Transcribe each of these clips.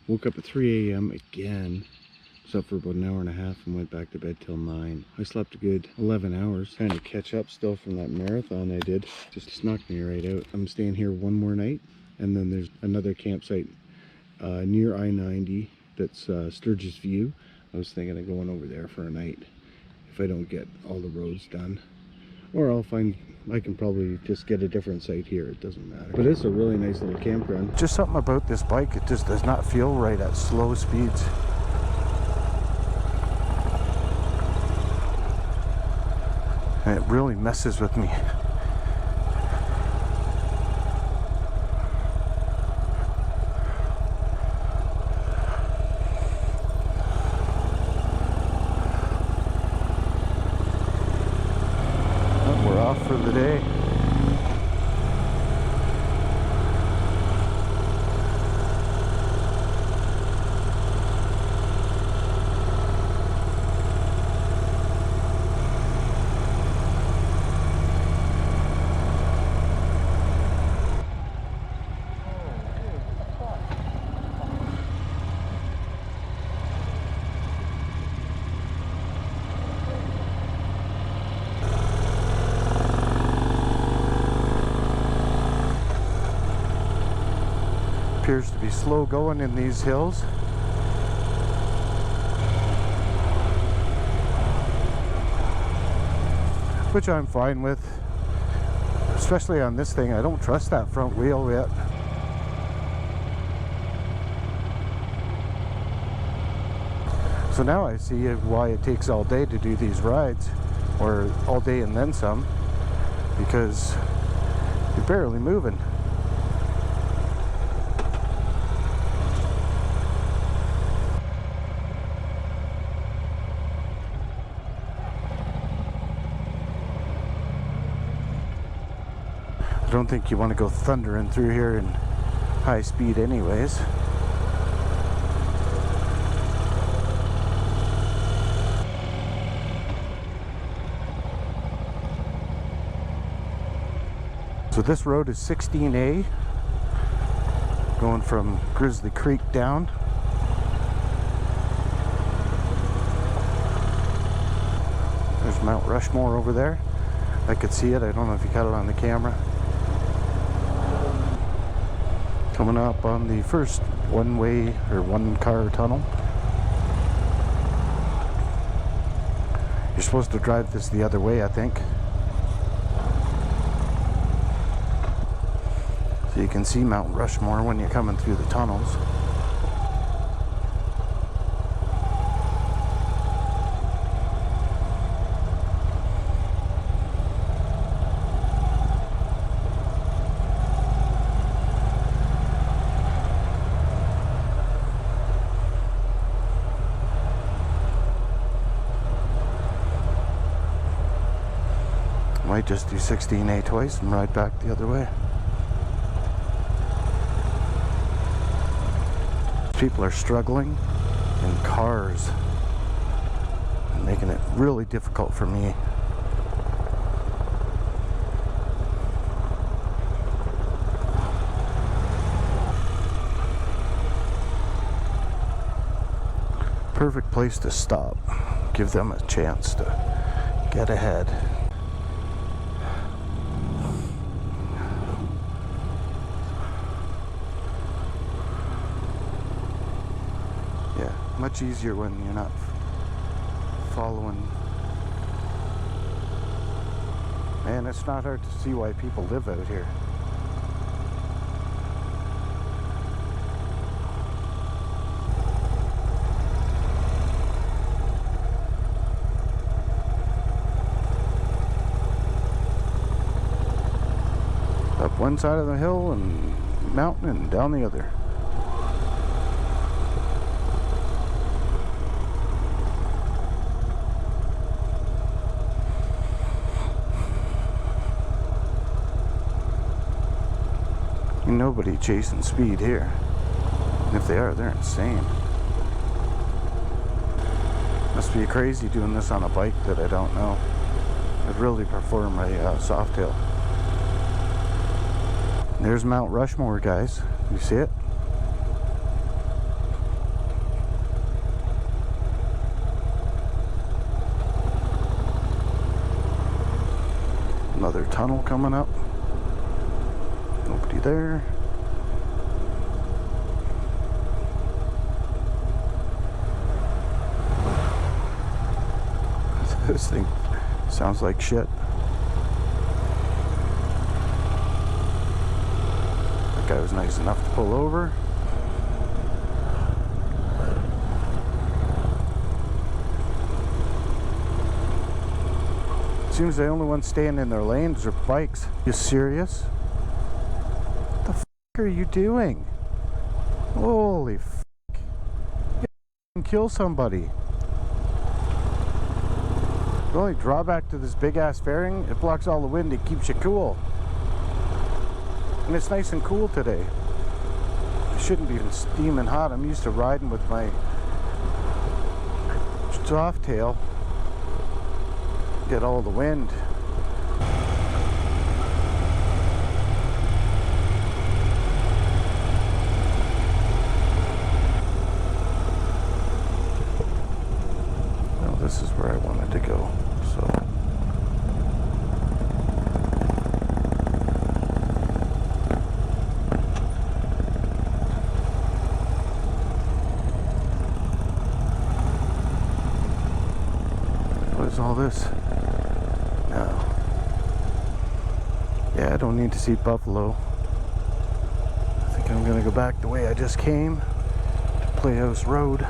Woke up at 3 a.m. again. Slept for about an hour and a half and went back to bed till 9. I slept a good 11 hours. Trying to catch up still from that marathon I did. Just snuck me right out. I'm staying here one more night, and then there's another campsite near I-90 that's Sturgis View. I was thinking of going over there for a night if I don't get all the roads done. Or I can probably just get a different site here, it doesn't matter. But it's a really nice little campground. Just something about this bike, it just does not feel right at slow speeds. And it really messes with me. We're off for the day. Appears to be slow going in these hills. Which I'm fine with. Especially on this thing, I don't trust that front wheel yet. So now I see why it takes all day to do these rides, or all day and then some, because you're barely moving. I don't think you want to go thundering through here in high speed anyways. So this road is 16A, going from Grizzly Creek down. There's Mount Rushmore over there. I could see it. I don't know if you got it on the camera. Coming up on the first one-way or one-car tunnel. You're supposed to drive this the other way, I think. So you can see Mount Rushmore when you're coming through the tunnels. Might just do 16A twice and ride back the other way. People are struggling in cars and making it really difficult for me. Perfect place to stop. Give them a chance to get ahead. Much easier when you're not following. Man, it's not hard to see why people live out here. Up one side of the hill and mountain and down the other. Nobody chasing speed here. And if they are, they're insane. Must be crazy doing this on a bike that I don't know. I'd really prefer my Softail. There's Mount Rushmore, guys. You see it? tunnel coming up. Nobody there. This thing sounds like shit. That guy was nice enough to pull over. Seems the only ones staying in their lanes are bikes. You serious? What the f are you doing? Holy f! You can kill somebody. The only drawback to this big ass fairing, it blocks all the wind, it keeps you cool. And it's nice and cool today. It shouldn't be even steaming hot. I'm used to riding with my soft tail. Get all the wind. Well, this is where I wanted to go, so. What is all this? Yeah, I don't need to see buffalo. I think I'm gonna go back the way I just came to Playhouse Road.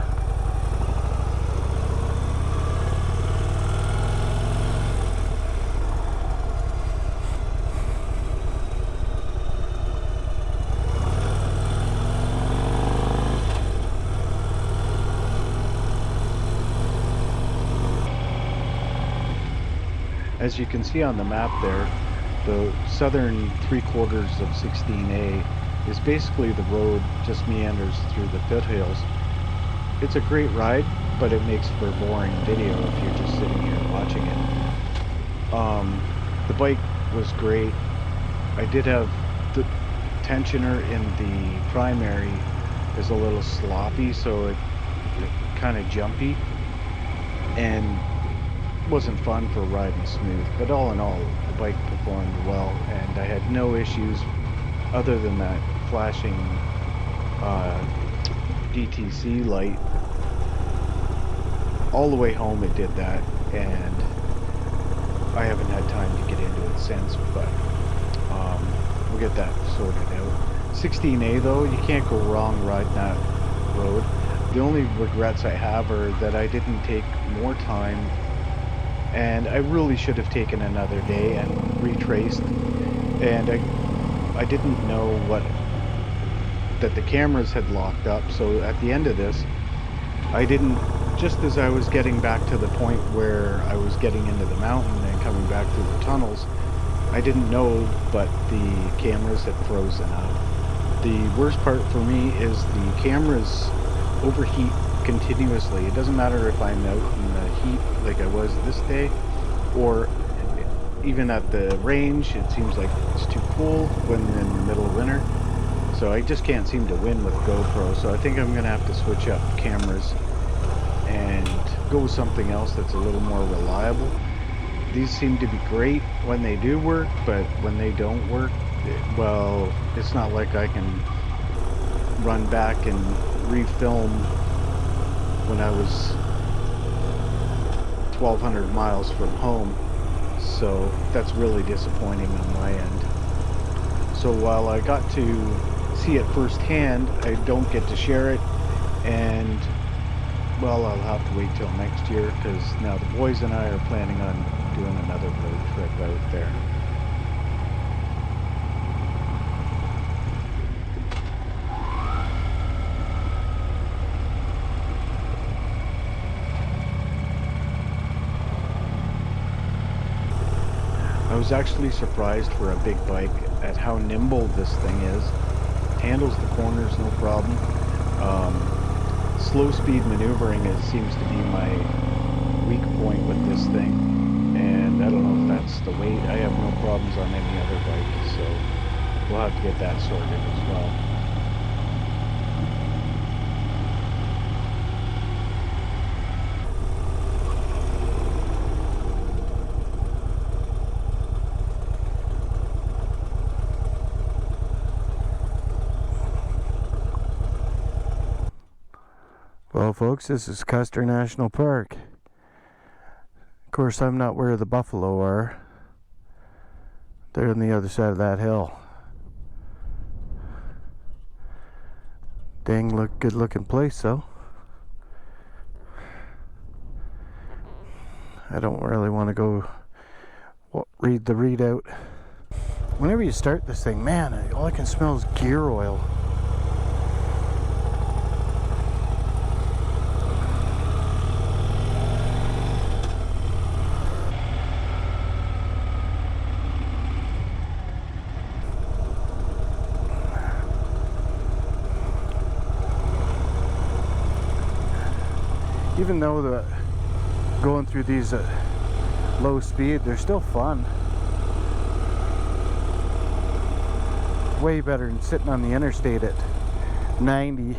As you can see on the map there, the southern 3/4 of 16A is basically the road, just meanders through the foothills. It's a great ride, but it makes for a boring video if you're just sitting here watching it. The bike was great. I did have the tensioner in the primary is a little sloppy, so it kind of jumpy and wasn't fun for riding smooth, but all in all the bike performed well and I had no issues other than that flashing DTC light. All the way home it did that, and I haven't had time to get into it since, but we'll get that sorted out. 16A though, you can't go wrong riding that road. The only regrets I have are that I didn't take more time, and I really should have taken another day and retraced, and I didn't know that the cameras had locked up, so at the end of this I didn't, just as I was getting back to the point where I was getting into the mountain and coming back through the tunnels, I didn't know, but the cameras had frozen up. The worst part for me is the cameras overheat continuously. It doesn't matter if I'm out in the heat like I was this day, or even at the range, it seems like it's too cool when in the middle of winter. So I just can't seem to win with GoPro, so I think I'm gonna have to switch up cameras and go with something else that's a little more reliable. These seem to be great when they do work, but when they don't work, well, it's not like I can run back and refilm when I was 1,200 miles from home, so that's really disappointing on my end. So while I got to see it firsthand, I don't get to share it, and well, I'll have to wait till next year, because now the boys and I are planning on doing another road trip out there. I was actually surprised for a big bike at how nimble this thing is. Handles the corners no problem. Slow speed maneuvering seems to be my weak point with this thing, and I don't know if that's the weight. I have no problems on any other bike, so we'll have to get that sorted as well. Well, folks, this is Custer National Park. Of course, I'm not where the buffalo are. They're on the other side of that hill. Dang, good looking place though. I don't really want to go read the readout. Whenever you start this thing, man, all I can smell is gear oil. Even though going through these low speed, they're still fun. Way better than sitting on the interstate at 90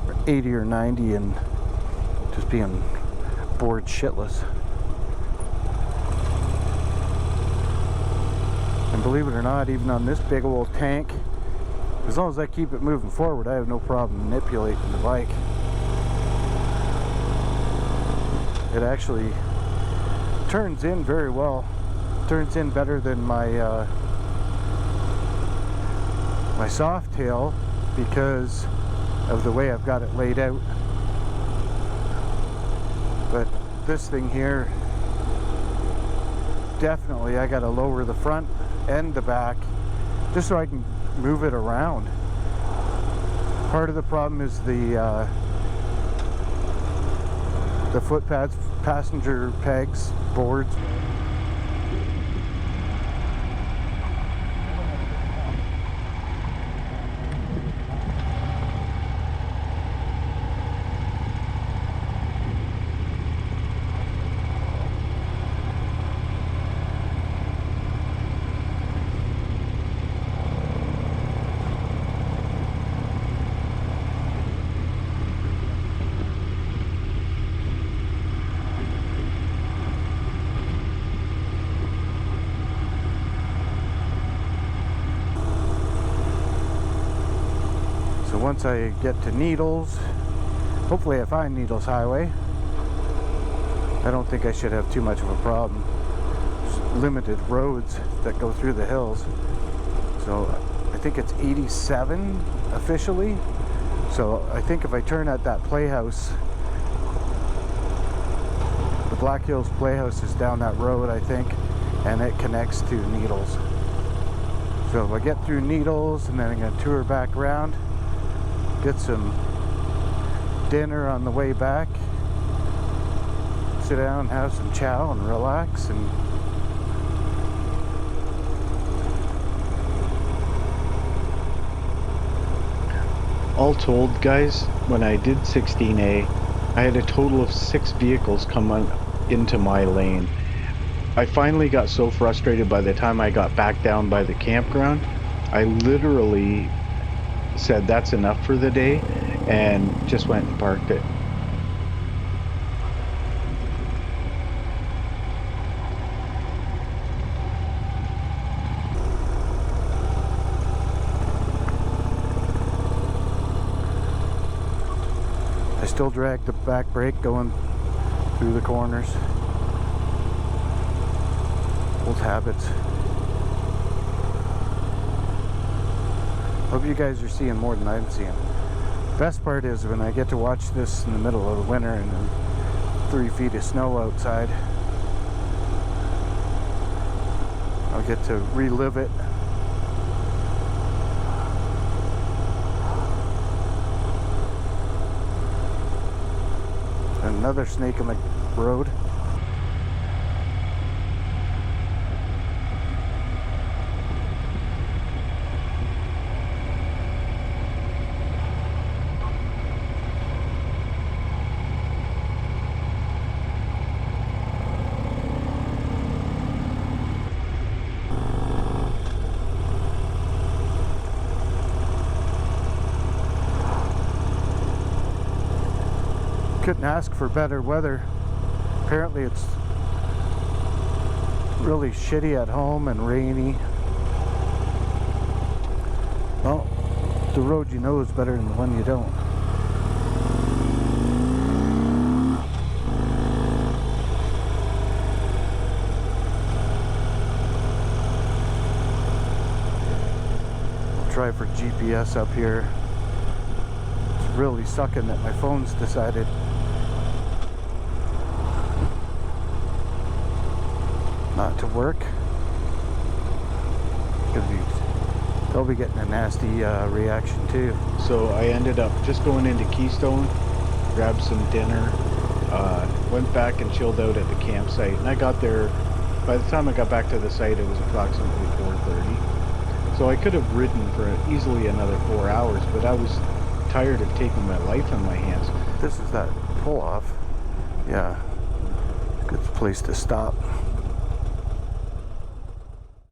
or 80 or 90 and just being bored shitless. And believe it or not, even on this big old tank, as long as I keep it moving forward, I have no problem manipulating the bike. It actually turns in very well. Turns in better than my my soft tail because of the way I've got it laid out. But this thing here, definitely I gotta lower the front and the back just so I can move it around. Part of the problem is the foot pads, passenger pegs, boards. Once I get to Needles, hopefully I find Needles Highway, I don't think I should have too much of a problem. There's limited roads that go through the hills. So I think it's 87 officially. So I think if I turn at that Playhouse, the Black Hills Playhouse is down that road, I think, and it connects to Needles. So if I get through Needles and then I'm going to tour back around, get some dinner on the way back, sit down and have some chow and relax. And all told, guys, when I did 16A, I had a total of 6 vehicles come into my lane. I finally got so frustrated by the time I got back down by the campground, I literally said that's enough for the day and just went and parked it. I still drag the back brake going through the corners. Old habits. Hope you guys are seeing more than I'm seeing. Best part is when I get to watch this in the middle of the winter and then 3 feet of snow outside. I'll get to relive it. Another snake in the road. Couldn't ask for better weather. Apparently it's really shitty at home and rainy. Well, the road you know is better than the one you don't. try for GPS up here. It's really sucking that my phone's decided not to work. They'll be getting a nasty reaction too. So I ended up just going into Keystone, grabbed some dinner, went back and chilled out at the campsite, and I got there, by the time I got back to the site it was approximately 4:30. So I could have ridden for easily another 4 hours, but I was tired of taking my life in my hands. This is that pull off. Yeah, good place to stop.